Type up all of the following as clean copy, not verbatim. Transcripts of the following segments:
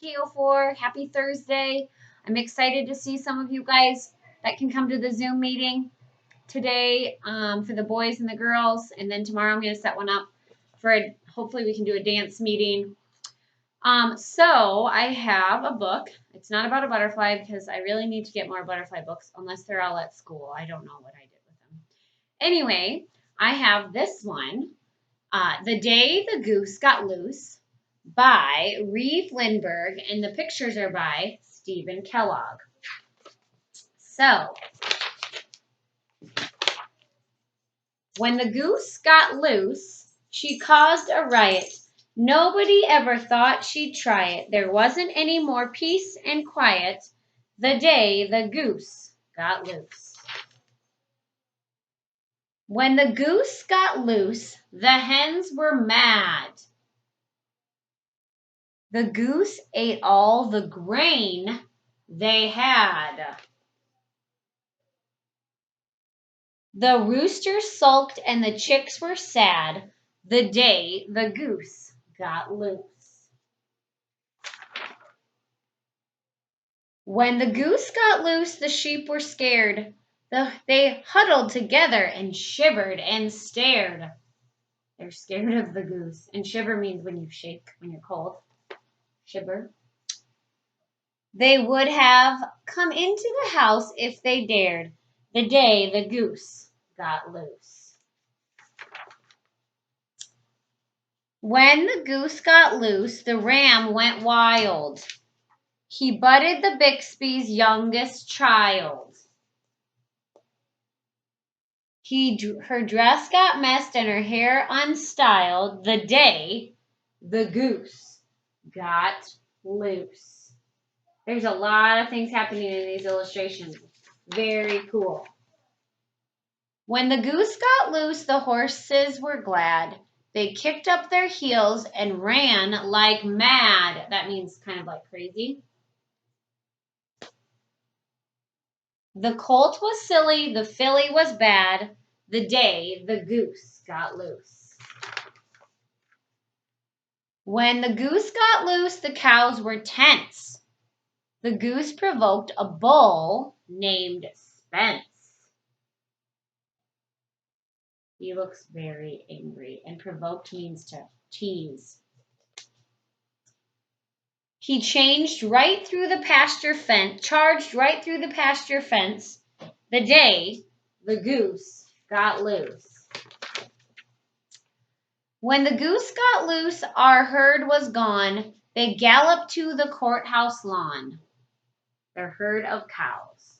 KO4. Happy Thursday. I'm excited to see some of you guys that can come to the Zoom meeting today for the boys and the girls. And then tomorrow I'm going to set one up for hopefully we can do a dance meeting. So I have a book. It's not about a butterfly because I really need to get more butterfly books unless they're all at school. I don't know what I did with them. Anyway, I have this one. The Day the Goose Got Loose by Reeve, Lindbergh, and the pictures are by Kellogg. So, when the goose got loose, she caused a riot. Nobody ever thought she'd try it. There wasn't any more peace and quiet the day the goose got loose. When the goose got loose, the hens were mad. The goose ate all the grain they had. The rooster sulked and the chicks were sad the day the goose got loose. When the goose got loose, the sheep were scared. They huddled together and shivered and stared. They're scared of the goose. And shiver means when you shake, when you're cold. Shiver. They would have come into the house if they dared the day the goose got loose. When the goose got loose, the ram went wild. He butted the Bixby's youngest child. Her dress got messed and her hair unstyled the day the goose got loose. There's a lot of things happening in these illustrations. Very cool. When the goose got loose, the horses were glad. They kicked up their heels and ran like mad. That means kind of like crazy. The colt was silly, the filly was bad, the day the goose got loose. When the goose got loose, the cows were tense. The goose provoked a bull named Spence. He looks very angry, and provoked means to tease. He charged right through the pasture fence the day the goose got loose. When the goose got loose, our herd was gone. They galloped to the courthouse lawn, their herd of cows.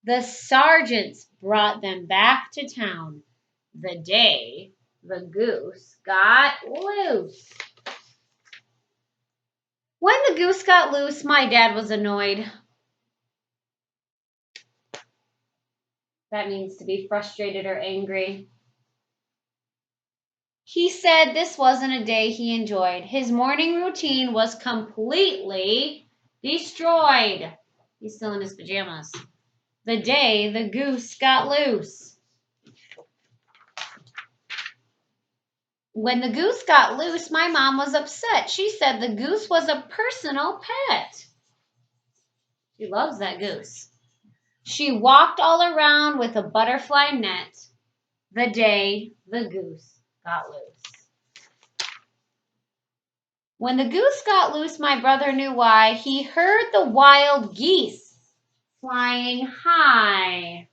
The sergeants brought them back to town the day the goose got loose. When the goose got loose, my dad was annoyed. That means to be frustrated or angry. He said this wasn't a day he enjoyed. His morning routine was completely destroyed. He's still in his pajamas. The day the goose got loose. When the goose got loose, my mom was upset. She said the goose was a personal pet. She loves that goose. She walked all around with a butterfly net the day the goose got loose. When the goose got loose, my brother knew why. He heard the wild geese flying high.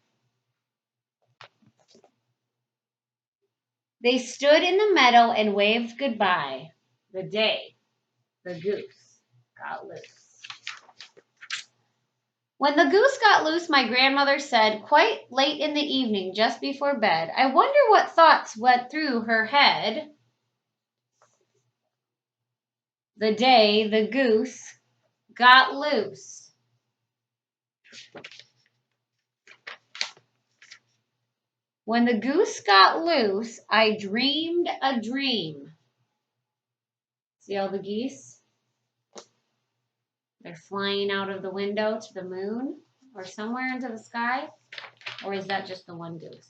They stood in the meadow and waved goodbye the day the goose got loose. When the goose got loose, my grandmother said, quite late in the evening, just before bed, I wonder what thoughts went through her head the day the goose got loose. When the goose got loose, I dreamed a dream. See all the geese? They're flying out of the window to the moon or somewhere into the sky? Or is that just the one goose?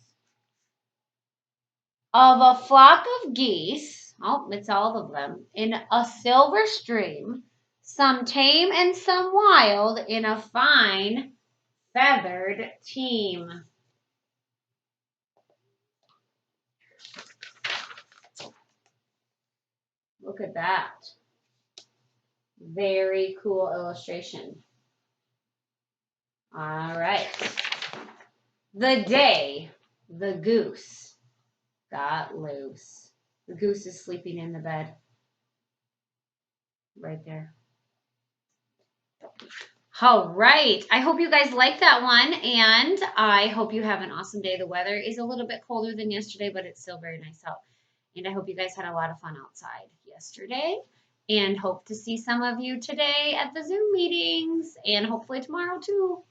Of a flock of geese Oh, it's all of them. In a silver stream, some tame and some wild, in a fine feathered team. Look at that. Very cool illustration. All right. The day the goose got loose. The goose is sleeping in the bed. Right there. All right. I hope you guys like that one, and I hope you have an awesome day. The weather is a little bit colder than yesterday, but it's still very nice out. And I hope you guys had a lot of fun outside yesterday, and hope to see some of you today at the Zoom meetings, and hopefully tomorrow too.